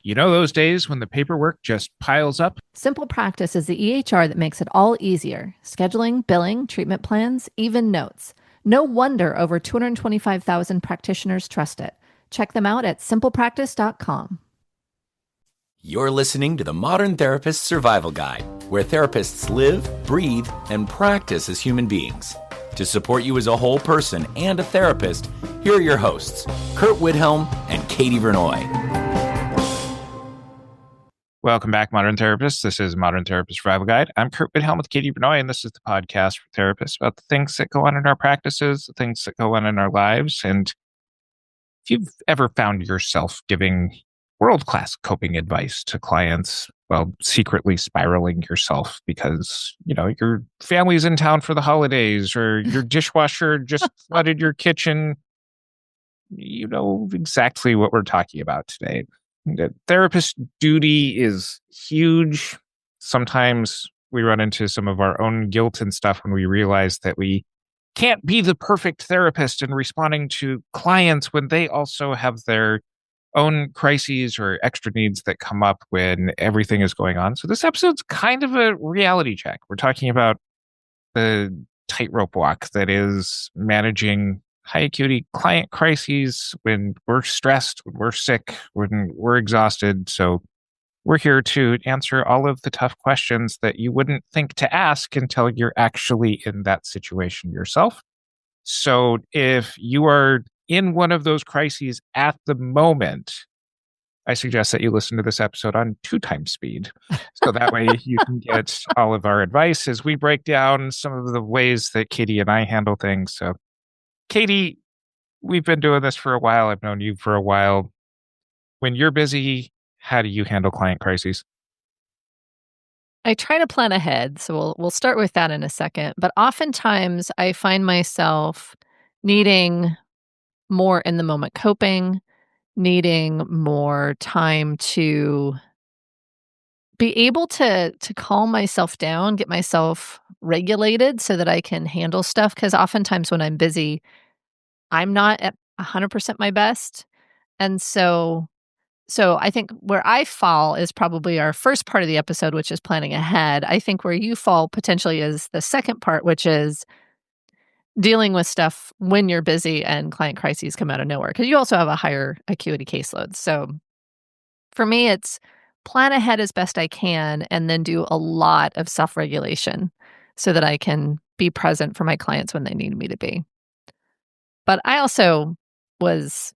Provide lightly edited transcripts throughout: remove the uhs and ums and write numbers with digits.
You know those days when the paperwork just piles up? Simple Practice is the EHR that makes it all easier. Scheduling, billing, treatment plans, even notes. No wonder over 225,000 practitioners trust it. Check them out at simplepractice.com. You're listening to the Modern Therapist Survival Guide, where therapists live, breathe, and practice as human beings. To support you as a whole person and a therapist, here are your hosts, Curt and Katie Vernoy. Welcome back, Modern Therapists. This is Modern Therapist Survival Guide. I'm Curt with Katie Vernoy, and this is the podcast for therapists about the things that go on in our practices, the things that go on in our lives. And if you've ever found yourself giving world-class coping advice to clients while secretly spiraling yourself because, your family's in town for the holidays or your dishwasher just flooded your kitchen, you know exactly what we're talking about today. The therapist duty is huge. Sometimes we run into some of our own guilt and stuff when we realize that we can't be the perfect therapist in responding to clients when they also have their own crises or extra needs that come up when everything is going on. So this episode's kind of a reality check. We're talking about the tightrope walk that is managing high acuity client crises when we're stressed, when we're sick, when we're exhausted. So we're here to answer all of the tough questions that you wouldn't think to ask until you're actually in that situation yourself. So if you are in one of those crises at the moment, I suggest that you listen to this episode on 2x speed. So that way you can get all of our advice as we break down some of the ways that Katie and I handle things. So Katie, we've been doing this for a while. I've known you for a while. When you're busy, how do you handle client crises? I try to plan ahead, so we'll start with that in a second. But oftentimes I find myself needing more in the moment coping, needing more time to be able to calm myself down, get myself regulated so that I can handle stuff. Because oftentimes when I'm busy, I'm not at 100% my best. And so I think where I fall is probably our first part of the episode, which is planning ahead. I think where you fall potentially is the second part, which is dealing with stuff when you're busy and client crises come out of nowhere, because you also have a higher acuity caseload. So for me, it's plan ahead as best I can and then do a lot of self-regulation so that I can be present for my clients when they need me to be. But I also was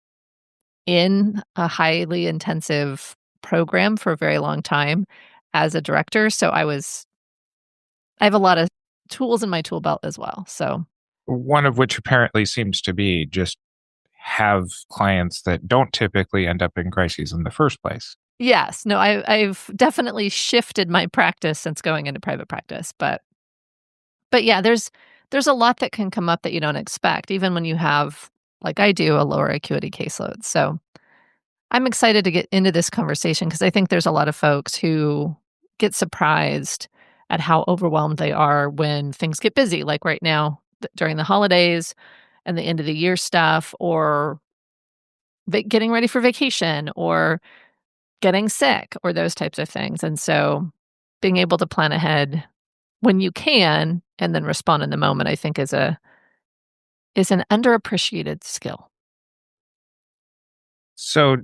in a highly intensive program for a very long time as a director. So I have a lot of tools in my tool belt as well. So One of which apparently seems to be just have clients that don't typically end up in crises in the first place. yes, no, I've definitely shifted my practice since going into private practice. But yeah, there's a lot that can come up that you don't expect, even when you have, like I do, a lower acuity caseload. So I'm excited to get into this conversation because I think there's a lot of folks who get surprised at how overwhelmed they are when things get busy, like right now during the holidays and the end of the year stuff, or getting ready for vacation, or getting sick, or those types of things. And so being able to plan ahead when you can and then respond in the moment, I think is an underappreciated skill. So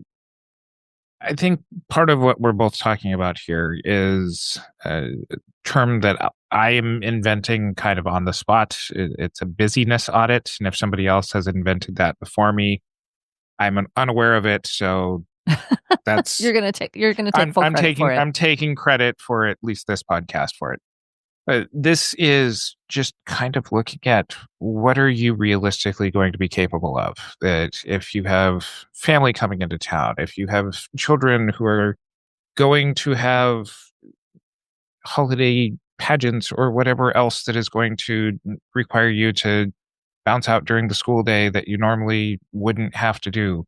I think part of what we're both talking about here is a term that I am inventing kind of on the spot. It's a busyness audit. And if somebody else has invented that before me, I'm unaware of it. So that's You're gonna take full credit for it. I'm taking credit for at least this podcast for it. This is just kind of looking at what are you realistically going to be capable of? That if you have family coming into town, if you have children who are going to have holiday pageants or whatever else that is going to require you to bounce out during the school day that you normally wouldn't have to do.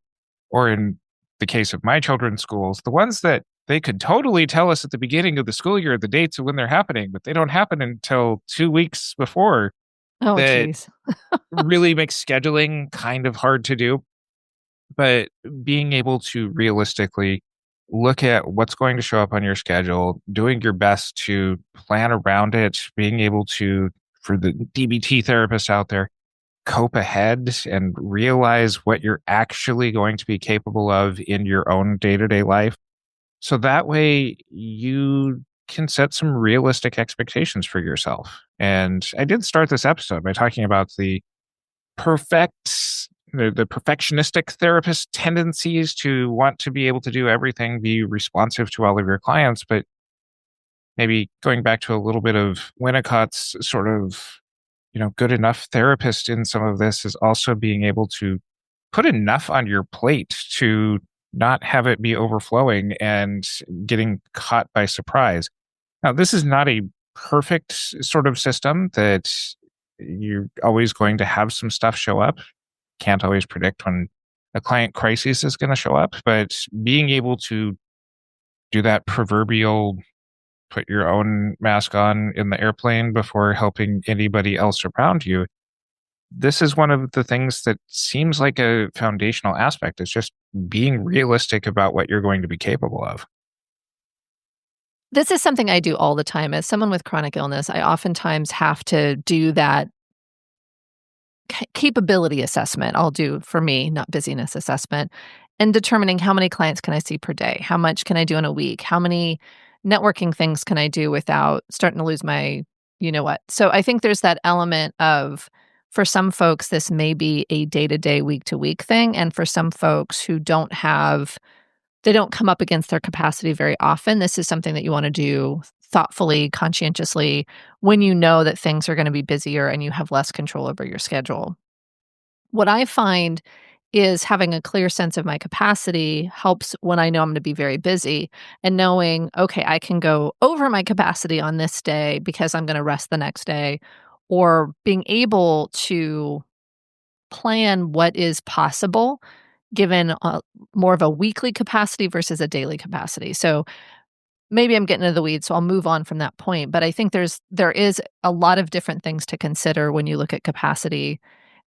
Or in the case of my children's schools, the ones that they could totally tell us at the beginning of the school year the dates of when they're happening, but they don't happen until 2 weeks before. Oh, That geez. really makes scheduling kind of hard to do. But being able to realistically look at what's going to show up on your schedule, doing your best to plan around it, being able to, for the DBT therapists out there, cope ahead and realize what you're actually going to be capable of in your own day to day life. So that way you can set some realistic expectations for yourself. And I did start this episode by talking about perfect the perfectionistic therapist tendencies to want to be able to do everything, be responsive to all of your clients, but maybe going back to a little bit of Winnicott's sort of, good enough therapist in some of this is also being able to put enough on your plate to not have it be overflowing and getting caught by surprise. Now, this is not a perfect sort of system that you're always going to have some stuff show up. Can't always predict when a client crisis is going to show up, but being able to do that proverbial put your own mask on in the airplane before helping anybody else around you. This is one of the things that seems like a foundational aspect. It's just being realistic about what you're going to be capable of. This is something I do all the time. As someone with chronic illness, I oftentimes have to do that capability assessment. I'll do, for me, not busyness assessment, and determining how many clients can I see per day? How much can I do in a week? How many networking things can I do without starting to lose my you know what? So I think there's that element of, for some folks, this may be a day-to-day, week-to-week thing, and for some folks who they don't come up against their capacity very often, this is something that you wanna do thoughtfully, conscientiously, when you know that things are gonna be busier and you have less control over your schedule. What I find is having a clear sense of my capacity helps when I know I'm gonna be very busy, and knowing, "Okay, I can go over my capacity on this day because I'm gonna rest the next day," or being able to plan what is possible given more of a weekly capacity versus a daily capacity. So maybe I'm getting into the weeds, so I'll move on from that point. But I think there is a lot of different things to consider when you look at capacity,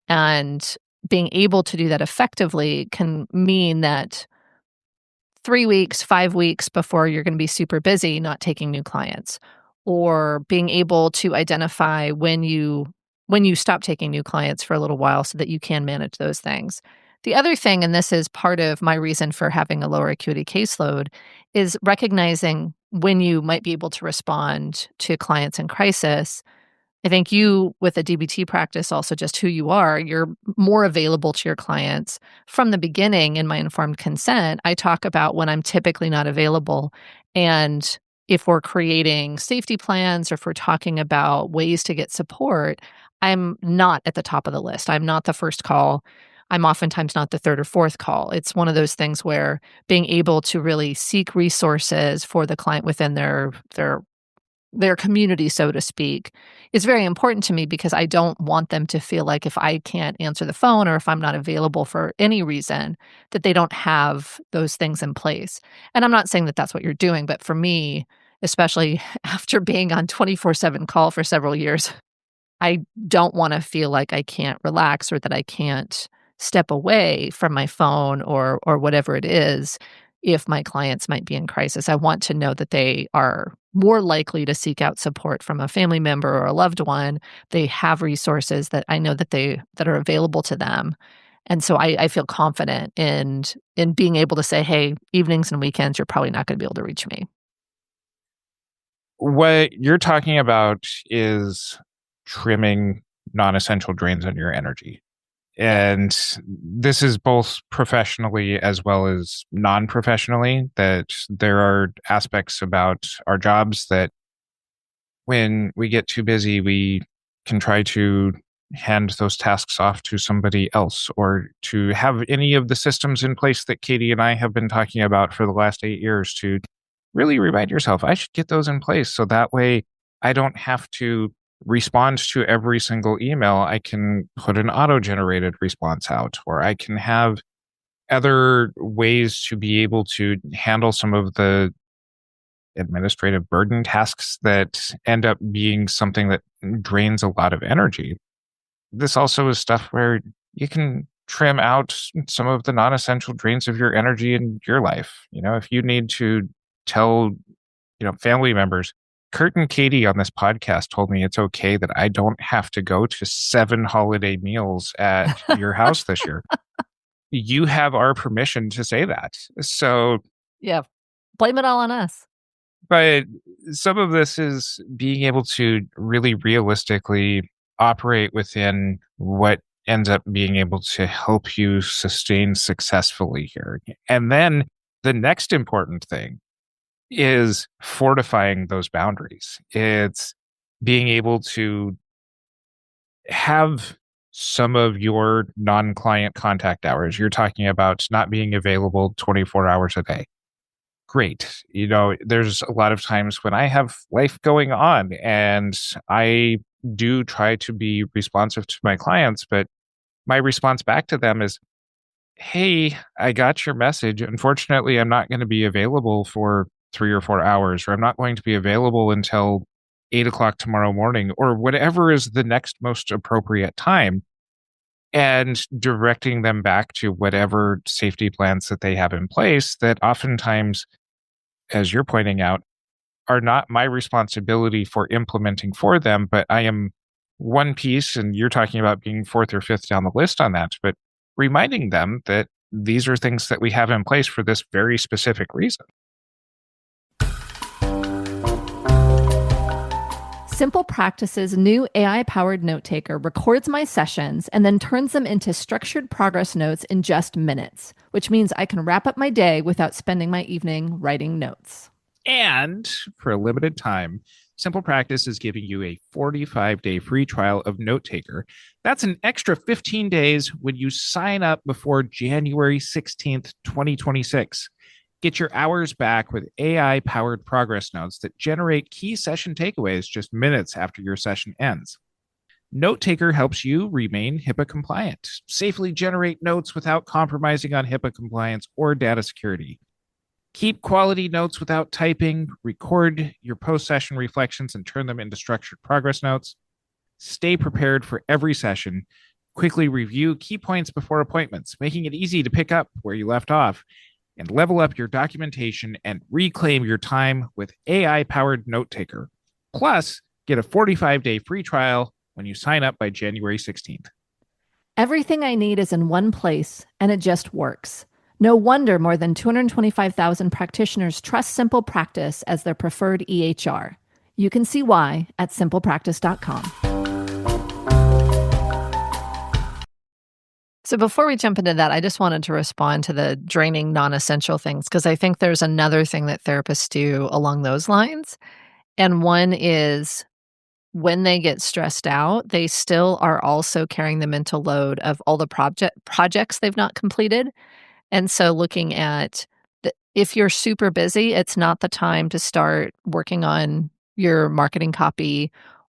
and being able to do that effectively can mean that 3 weeks, 5 weeks before you're gonna be super busy not taking new clients, or being able to identify when you stop taking new clients for a little while so that you can manage those things. The other thing, and this is part of my reason for having a lower acuity caseload, is recognizing when you might be able to respond to clients in crisis. I think you, with a DBT practice, also just who you are, you're more available to your clients. From the beginning in my informed consent, I talk about when I'm typically not available. And if we're creating safety plans or if we're talking about ways to get support, I'm not at the top of the list. I'm not the first call. I'm oftentimes not the third or fourth call. It's one of those things where being able to really seek resources for the client within their community, so to speak, is very important to me, because I don't want them to feel like if I can't answer the phone or if I'm not available for any reason, that they don't have those things in place. And I'm not saying that that's what you're doing, but for me, especially after being on 24/7 call for several years, I don't wanna feel like I can't relax or that I can't step away from my phone or whatever it is if my clients might be in crisis. I want to know that they are more likely to seek out support from a family member or a loved one. They have resources that I know that are available to them. And so I feel confident in being able to say, "Hey, evenings and weekends, you're probably not gonna be able to reach me." What you're talking about is trimming non-essential drains on your energy. Yep. And this is both professionally as well as non-professionally, that there are aspects about our jobs that when we get too busy, we can try to hand those tasks off to somebody else, or to have any of the systems in place that Katie and I have been talking about for the last 8 years, to really remind yourself, I should get those in place. So that way I don't have to respond to every single email. I can put an auto generated response out, or I can have other ways to be able to handle some of the administrative burden tasks that end up being something that drains a lot of energy. This also is stuff where you can trim out some of the non-essential drains of your energy in your life. If you need to tell, family members, Curt and Katie on this podcast told me it's okay that I don't have to go to 7 holiday meals at your house this year. You have our permission to say that. So, Yeah. Blame it all on us. but some of this is being able to really realistically operate within what ends up being able to help you sustain successfully here. And then the next important thing is fortifying those boundaries. It's being able to have some of your non-client contact hours. You're talking about not being available 24 hours a day. Great. There's a lot of times when I have life going on and I do try to be responsive to my clients, but my response back to them is, hey, I got your message. Unfortunately, I'm not going to be available for 3 or 4 hours, or I'm not going to be available until 8 o'clock tomorrow morning, or whatever is the next most appropriate time, and directing them back to whatever safety plans that they have in place that oftentimes, as you're pointing out, are not my responsibility for implementing for them, but I am one piece, and you're talking about being fourth or fifth down the list on that, but reminding them that these are things that we have in place for this very specific reason. Simple Practice's new AI-powered note taker records my sessions and then turns them into structured progress notes in just minutes, which means I can wrap up my day without spending my evening writing notes. And for a limited time, Simple Practice is giving you a 45-day free trial of Note Taker. That's an extra 15 days when you sign up before January 16th, 2026. Get your hours back with AI-powered progress notes that generate key session takeaways just minutes after your session ends. Note Taker helps you remain HIPAA compliant, safely generate notes without compromising on HIPAA compliance or data security. Keep quality notes without typing, record your post-session reflections and turn them into structured progress notes. Stay prepared for every session. Quickly review key points before appointments, making it easy to pick up where you left off, and level up your documentation and reclaim your time with AI-powered Note Taker. Plus, get a 45-day free trial when you sign up by January 16th. Everything I need is in one place, and it just works. No wonder more than 225,000 practitioners trust Simple Practice as their preferred EHR. You can see why at simplepractice.com. So before we jump into that, I just wanted to respond to the draining non-essential things, because I think there's another thing that therapists do along those lines. And one is when they get stressed out, they still are also carrying the mental load of all the projects they've not completed. And so looking at if you're super busy, it's not the time to start working on your marketing copy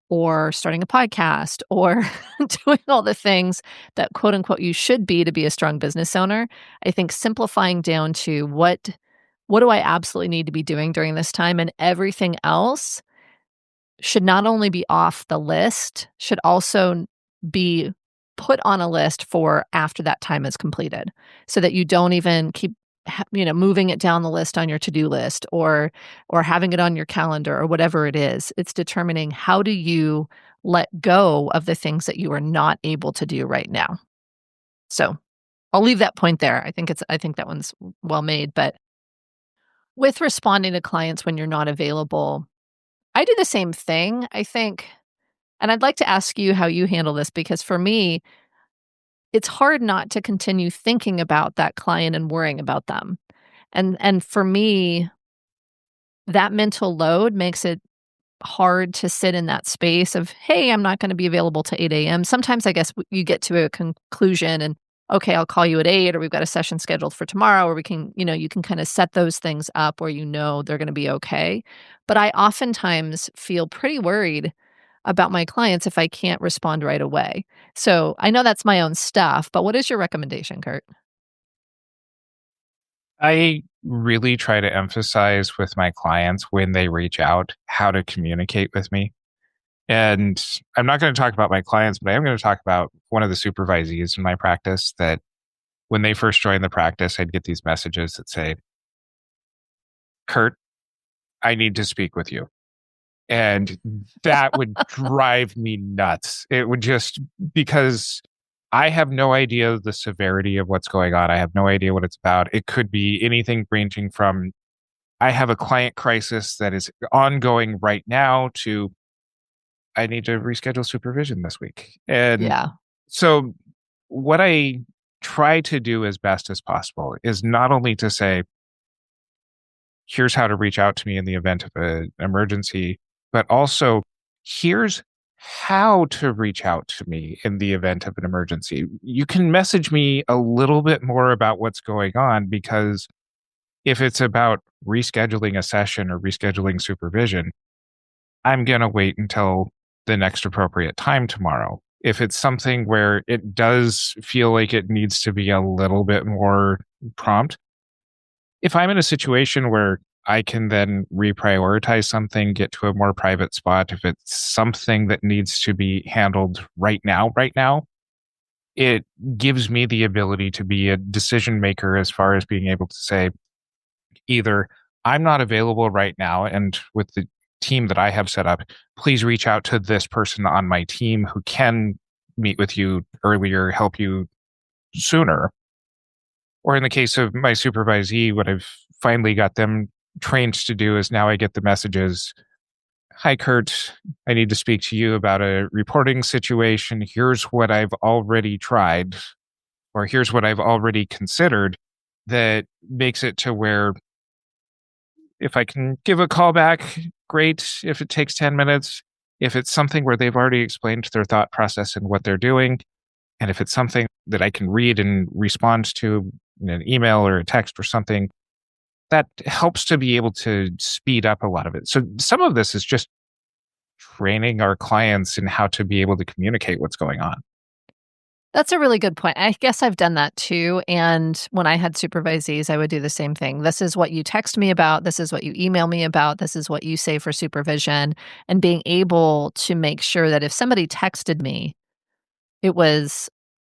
or starting a podcast or doing all the things that quote unquote you should be to be a strong business owner. I think simplifying down to what do I absolutely need to be doing during this time, and everything else should not only be off the list, should also be put on a list for after that time is completed, so that you don't even keep moving it down the list on your to-do list or having it on your calendar or whatever it is. It's determining how do you let go of the things that you are not able to do right now. So I'll leave that point there. I think that one's well made. But with responding to clients when you're not available, I do the same thing, I think. And I'd like to ask you how you handle this, because for me, it's hard not to continue thinking about that client and worrying about them. And for me, that mental load makes it hard to sit in that space of, hey, I'm not going to be available to 8 a.m. Sometimes I guess you get to a conclusion and, okay, I'll call you at 8, or we've got a session scheduled for tomorrow, or we can, you can kind of set those things up where they're going to be okay. But I oftentimes feel pretty worried about my clients if I can't respond right away. So I know that's my own stuff, but what is your recommendation, Curt? I really try to emphasize with my clients when they reach out how to communicate with me. And I'm not going to talk about my clients, but I am going to talk about one of the supervisees in my practice that when they first joined the practice, I'd get these messages that say, Curt, I need to speak with you. And that would drive me nuts. It would just, because I have no idea the severity of what's going on. I have no idea what it's about. It could be anything ranging from, I have a client crisis that is ongoing right now to, I need to reschedule supervision this week. And Yeah. so what I try to do as best as possible is not only to say, here's how to reach out to me in the event of an emergency, but also here's how to reach out to me in the event of an emergency. You can message me a little bit more about what's going on, because if it's about rescheduling a session or rescheduling supervision, I'm going to wait until the next appropriate time tomorrow. If it's something where it does feel like it needs to be a little bit more prompt, if I'm in a situation where I can then reprioritize something, get to a more private spot, if it's something that needs to be handled right now, it gives me the ability to be a decision maker as far as being able to say, either I'm not available right now, and with the team that I have set up, please reach out to this person on my team who can meet with you earlier, help you sooner. Or in the case of my supervisee, what I've finally got them trained to do is now I get the messages, hi, Curt, I need to speak to you about a reporting situation. Here's what I've already tried, or here's what I've already considered, that makes it to where if I can give a call back, great. If it takes 10 minutes, if it's something where they've already explained their thought process and what they're doing, and if it's something that I can read and respond to in an email or a text or something, that helps to be able to speed up a lot of it. So some of this is just training our clients in how to be able to communicate what's going on. That's a really good point. I guess I've done that too. And when I had supervisees, I would do the same thing. This is what you text me about. This is what you email me about. This is what you say for supervision. And being able to make sure that if somebody texted me, it was,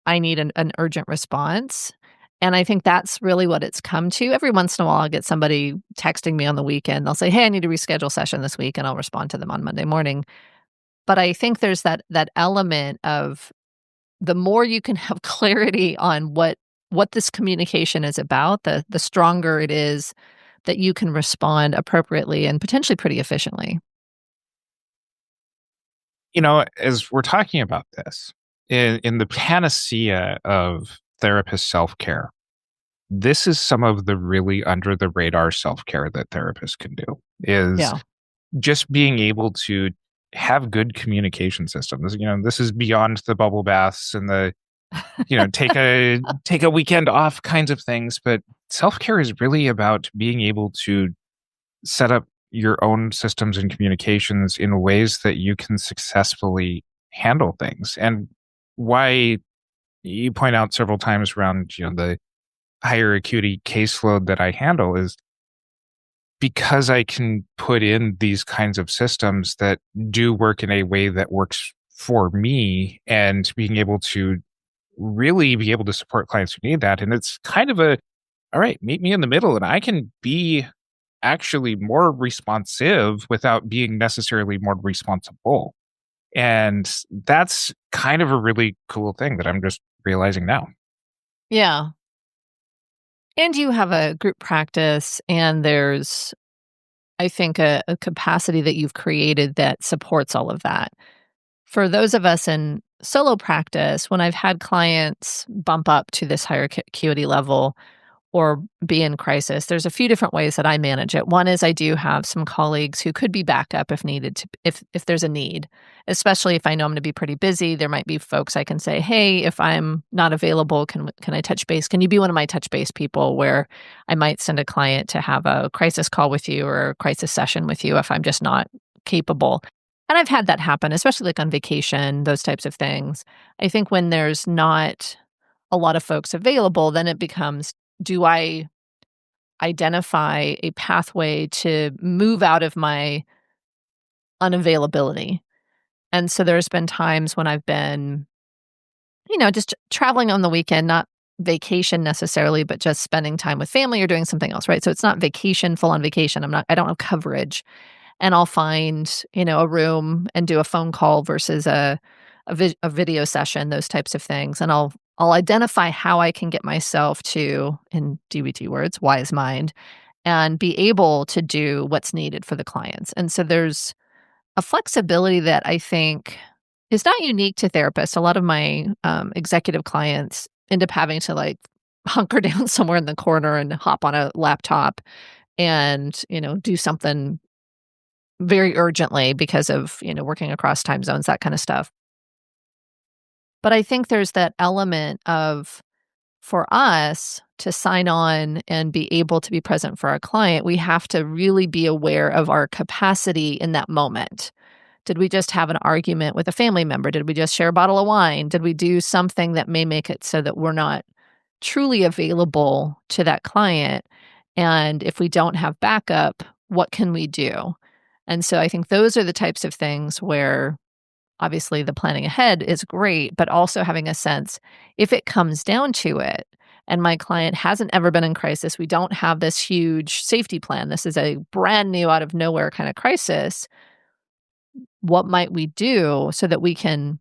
I need an urgent response. And I think that's really what it's come to. Every once in a while, I'll get somebody texting me on the weekend. They'll say, hey, I need to reschedule session this week. And I'll respond to them on Monday morning. But I think there's that element of the more you can have clarity on what this communication is about, the stronger it is that you can respond appropriately and potentially pretty efficiently. As we're talking about this, in the panacea of therapist self-care, this is some of the really under the radar self-care that therapists can do, is Yeah. just being able to have good communication systems. This is beyond the bubble baths and the, take a weekend off kinds of things, but self-care is really about being able to set up your own systems and communications in ways that you can successfully handle things. And why you point out several times around, the higher acuity caseload that I handle is because I can put in these kinds of systems that do work in a way that works for me, and being able to really be able to support clients who need that. And it's kind of all right, meet me in the middle and I can be actually more responsive without being necessarily more responsible. And that's kind of a really cool thing that I'm just realizing now. Yeah. And you have a group practice, and there's, I think, a capacity that you've created that supports all of that. For those of us in solo practice, when I've had clients bump up to this higher acuity level or be in crisis, there's a few different ways that I manage it. One is I do have some colleagues who could be backed up if needed to, if there's a need, especially if I know I'm going to be pretty busy. There might be folks I can say, hey, if I'm not available, can I touch base? Can you be one of my touch base people, where I might send a client to have a crisis call with you or a crisis session with you if I'm just not capable. And I've had that happen, especially like on vacation, those types of things. I think when there's not a lot of folks available, then it becomes, do I identify a pathway to move out of my unavailability? And so there's been times when I've been, just traveling on the weekend, not vacation necessarily, but just spending time with family or doing something else, right? So it's not vacation, full on vacation. I don't have coverage. And I'll find, a room and do a phone call versus a video session, those types of things. And I'll identify how I can get myself to, in DBT words, wise mind, and be able to do what's needed for the clients. And so there's a flexibility that I think is not unique to therapists. A lot of my executive clients end up having to hunker down somewhere in the corner and hop on a laptop and, do something very urgently because of, working across time zones, that kind of stuff. But I think there's that element of, for us to sign on and be able to be present for our client, we have to really be aware of our capacity in that moment. Did we just have an argument with a family member? Did we just share a bottle of wine? Did we do something that may make it so that we're not truly available to that client? And if we don't have backup, what can we do? And so I think those are the types of things where obviously the planning ahead is great, but also having a sense, if it comes down to it, and my client hasn't ever been in crisis, we don't have this huge safety plan. This is a brand new out of nowhere kind of crisis. What might we do so that we can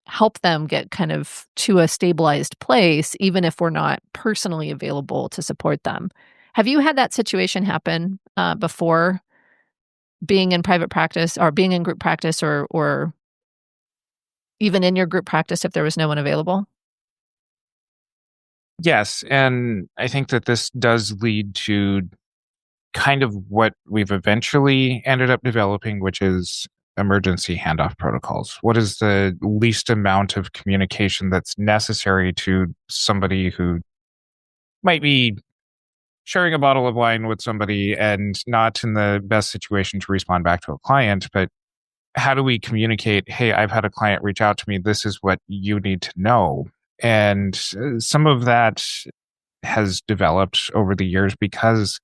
help them get kind of to a stabilized place, even if we're not personally available to support them? Have you had that situation happen before, being in private practice or being in group practice, or even in your group practice if there was no one available? Yes, and I think that this does lead to kind of what we've eventually ended up developing, which is emergency handoff protocols. What is the least amount of communication that's necessary to somebody who might be sharing a bottle of wine with somebody and not in the best situation to respond back to a client, but how do we communicate, hey, I've had a client reach out to me, this is what you need to know? And some of that has developed over the years because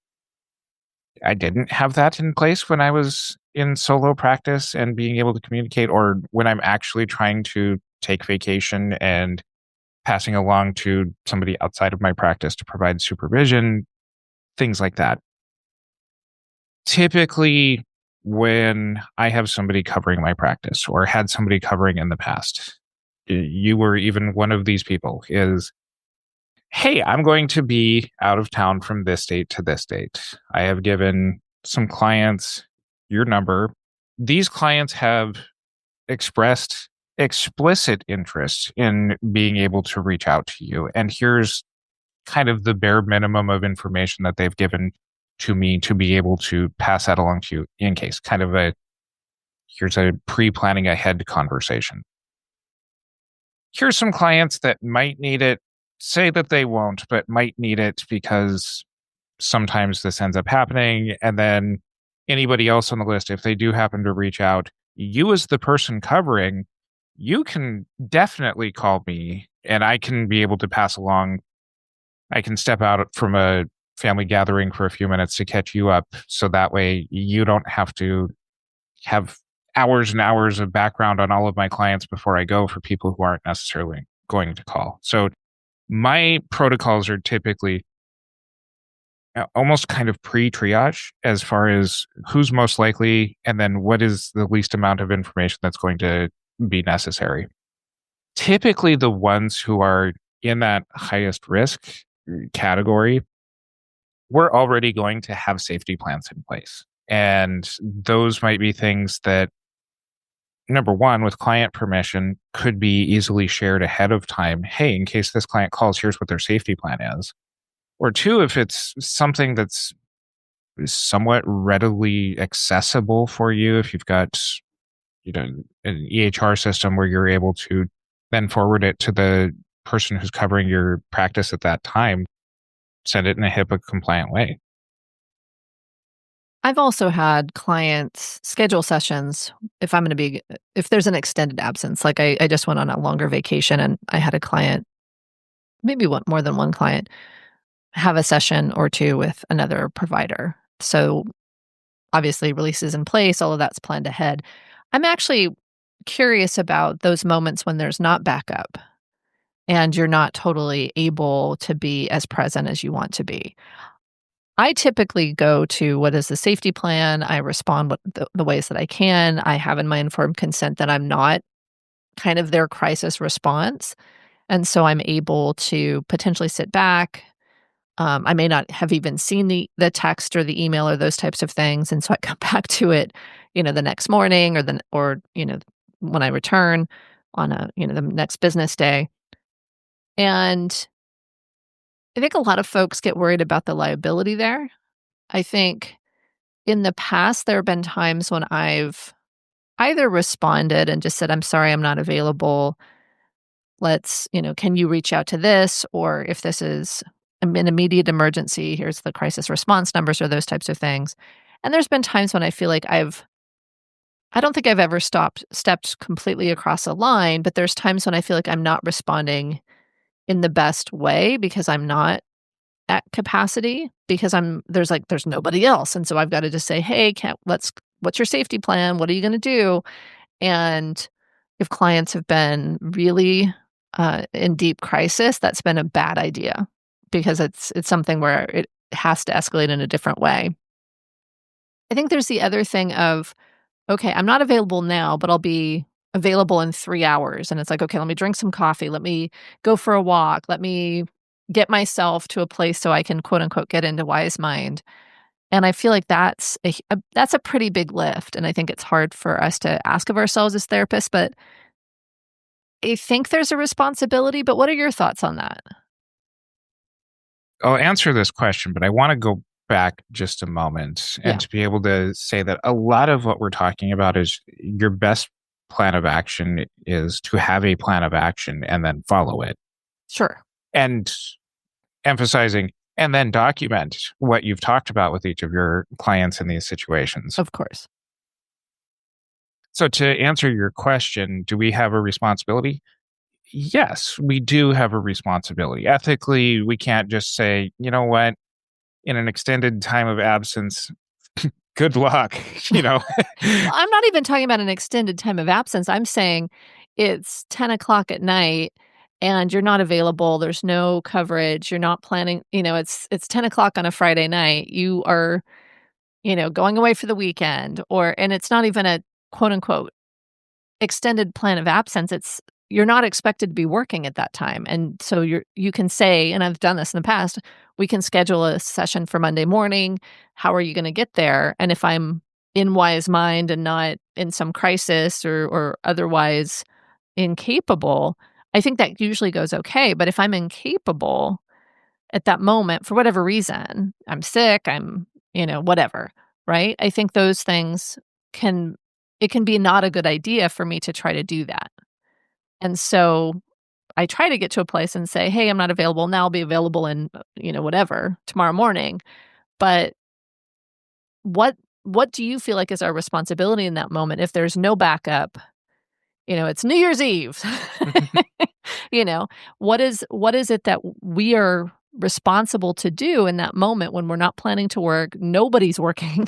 I didn't have that in place when I was in solo practice and being able to communicate, or when I'm actually trying to take vacation and passing along to somebody outside of my practice to provide supervision, things like that. Typically, when I have somebody covering my practice or had somebody covering in the past, you were even one of these people, is, hey, I'm going to be out of town from this date to this date. I have given some clients your number. These clients have expressed explicit interest in being able to reach out to you. And here's kind of the bare minimum of information that they've given to me to be able to pass that along to you in case, kind of here's a pre-planning ahead conversation. Here's some clients that might need it, say that they won't, but might need it because sometimes this ends up happening. And then anybody else on the list, if they do happen to reach out, you as the person covering, you can definitely call me and I can be able to pass along. I can step out from a family gathering for a few minutes to catch you up. So that way you don't have to have hours and hours of background on all of my clients before I go for people who aren't necessarily going to call. So my protocols are typically almost kind of pre-triage as far as who's most likely and then what is the least amount of information that's going to be necessary. Typically, the ones who are in that highest risk category, we're already going to have safety plans in place. And those might be things that, number one, with client permission, could be easily shared ahead of time. Hey, in case this client calls, here's what their safety plan is. Or two, if it's something that's somewhat readily accessible for you, if you've got, an EHR system where you're able to then forward it to the person who's covering your practice at that time, send it in a HIPAA compliant way. I've also had clients schedule sessions if there's an extended absence. Like I just went on a longer vacation and I had a client, maybe more than one client, have a session or two with another provider. So obviously releases in place, all of that's planned ahead. I'm actually curious about those moments when there's not backup and you're not totally able to be as present as you want to be. I typically go to what is the safety plan. I respond with the ways that I can. I have in my informed consent that I'm not kind of their crisis response. And so I'm able to potentially sit back. I may not have even seen the text or the email or those types of things. And so I come back to it, the next morning or when I return on the next business day. And I think a lot of folks get worried about the liability there. I think in the past, there have been times when I've either responded and just said, I'm sorry, I'm not available. Can you reach out to this? Or if this is an immediate emergency, here's the crisis response numbers or those types of things. And there's been times when I feel like I don't think I've ever stepped completely across a line, but there's times when I feel like I'm not responding in the best way because I'm not at capacity because there's nobody else. And so I've got to just say, hey, what's your safety plan? What are you going to do? And if clients have been really in deep crisis, that's been a bad idea because it's something where it has to escalate in a different way. I think there's the other thing of, okay, I'm not available now, but I'll be available in 3 hours. And it's like, okay, let me drink some coffee. Let me go for a walk. Let me get myself to a place so I can quote unquote get into wise mind. And I feel like that's a pretty big lift. And I think it's hard for us to ask of ourselves as therapists, but I think there's a responsibility. But what are your thoughts on that? I'll answer this question, but I want to go back just a moment and to be able to say that a lot of what we're talking about is your best plan of action is to have a plan of action and then follow it. Sure. And emphasizing and then document what you've talked about with each of your clients in these situations. Of course. So to answer your question, do we have a responsibility? Yes, we do have a responsibility. Ethically, we can't just say, you know what, in an extended time of absence, good luck, Well, I'm not even talking about an extended time of absence. I'm saying it's 10 o'clock at night and you're not available. There's no coverage. You're not planning, it's 10 o'clock on a Friday night. You are, going away for the weekend and it's not even a quote unquote extended plan of absence. You're not expected to be working at that time. And so you can say, and I've done this in the past, we can schedule a session for Monday morning. How are you going to get there? And if I'm in wise mind and not in some crisis or otherwise incapable, I think that usually goes okay. But if I'm incapable at that moment, for whatever reason, I'm sick, I'm, whatever, right? I think those things can be not a good idea for me to try to do that. And so I try to get to a place and say, hey, I'm not available now. I'll be available in, whatever, tomorrow morning. But what do you feel like is our responsibility in that moment if there's no backup? It's New Year's Eve. What is it that we are responsible to do in that moment when we're not planning to work, nobody's working.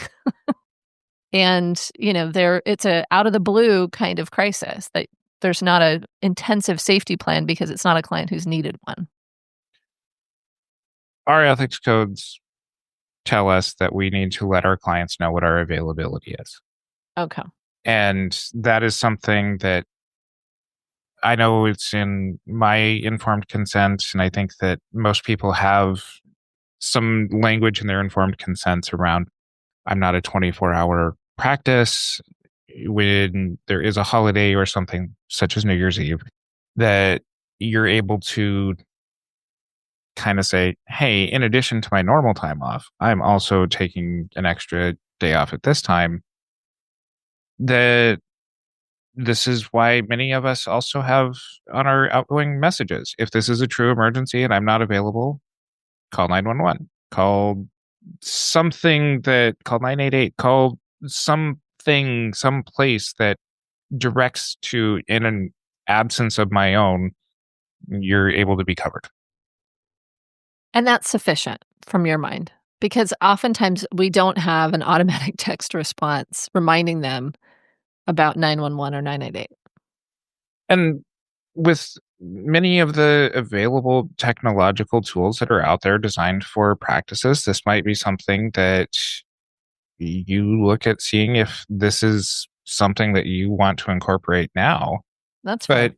And, it's a out of the blue kind of crisis that there's not an intensive safety plan because it's not a client who's needed one. Our ethics codes tell us that we need to let our clients know what our availability is. Okay. And that is something that I know it's in my informed consent, and I think that most people have some language in their informed consents around, I'm not a 24-hour practice. When there is a holiday or something such as New Year's Eve, that you're able to kind of say, hey, in addition to my normal time off, I'm also taking an extra day off at this time. That this is why many of us also have on our outgoing messages, if this is a true emergency and I'm not available, call 911, call 988, call something, some place that directs to, in an absence of my own, you're able to be covered. And that's sufficient from your mind, because oftentimes we don't have an automatic text response reminding them about 911 or 988. And with many of the available technological tools that are out there designed for practices, this might be something that you look at seeing if this is something that you want to incorporate now. That's fair.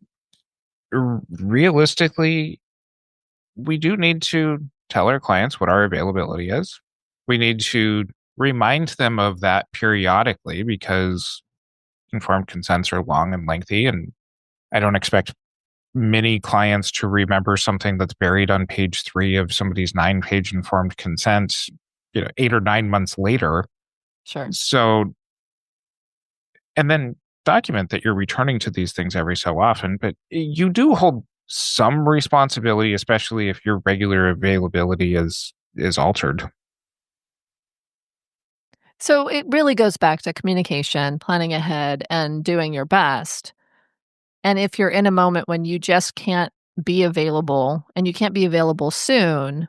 But realistically, we do need to tell our clients what our availability is. We need to remind them of that periodically because informed consents are long and lengthy, and I don't expect many clients to remember something that's buried on page 3 of somebody's 9-page informed consent, 8 or 9 months later. Sure. So, and then document that you're returning to these things every so often, but you do hold some responsibility, especially if your regular availability is altered. So it really goes back to communication, planning ahead, and doing your best. And if you're in a moment when you just can't be available and you can't be available soon,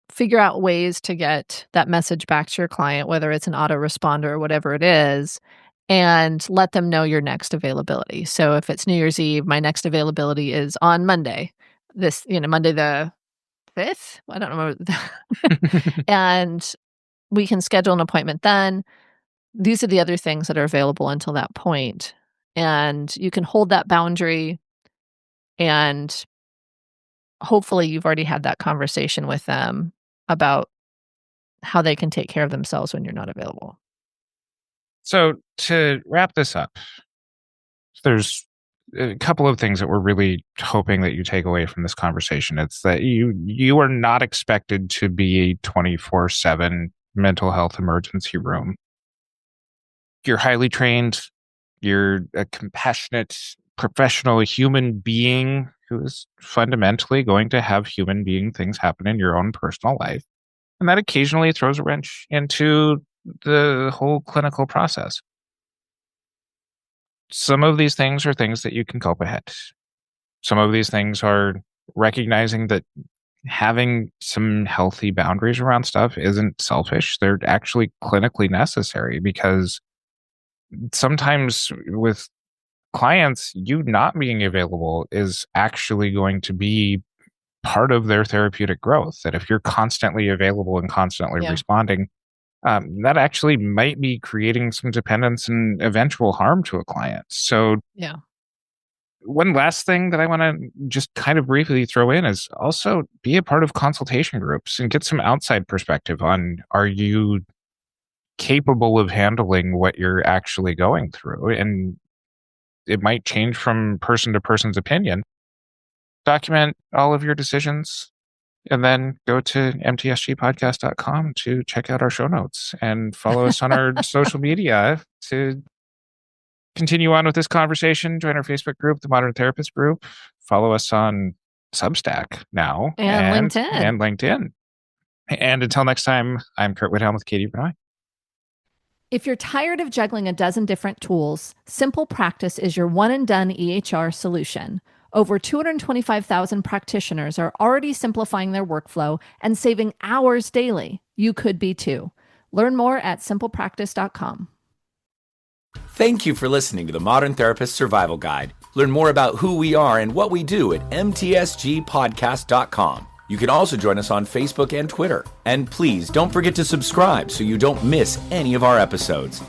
figure out ways to get that message back to your client, whether it's an autoresponder or whatever it is, and let them know your next availability. So if it's New Year's Eve, my next availability is on Monday. Monday the 5th? I don't know. And we can schedule an appointment then. These are the other things that are available until that point. And you can hold that boundary, and hopefully you've already had that conversation with them about how they can take care of themselves when you're not available. So to wrap this up, there's a couple of things that we're really hoping that you take away from this conversation. It's that you are not expected to be a 24/7 mental health emergency room. You're highly trained. You're a compassionate, professional human being who is fundamentally going to have human being things happen in your own personal life. And that occasionally throws a wrench into the whole clinical process. Some of these things are things that you can cope ahead. Some of these things are recognizing that having some healthy boundaries around stuff isn't selfish. They're actually clinically necessary because sometimes with clients, you not being available is actually going to be part of their therapeutic growth. That if you're constantly available and constantly responding, that actually might be creating some dependence and eventual harm to a client. So, one last thing that I want to just kind of briefly throw in is also be a part of consultation groups and get some outside perspective on, are you capable of handling what you're actually going through? And it might change from person to person's opinion. Document all of your decisions and then go to mtsgpodcast.com to check out our show notes and follow us on our social media to continue on with this conversation. Join our Facebook group, the Modern Therapist Group. Follow us on Substack now. And LinkedIn. And LinkedIn. And until next time, I'm Curt Whithelm with Katie Benoit. If you're tired of juggling a dozen different tools, Simple Practice is your one-and-done EHR solution. Over 225,000 practitioners are already simplifying their workflow and saving hours daily. You could be too. Learn more at simplepractice.com. Thank you for listening to the Modern Therapist Survival Guide. Learn more about who we are and what we do at mtsgpodcast.com. You can also join us on Facebook and Twitter. And please don't forget to subscribe so you don't miss any of our episodes.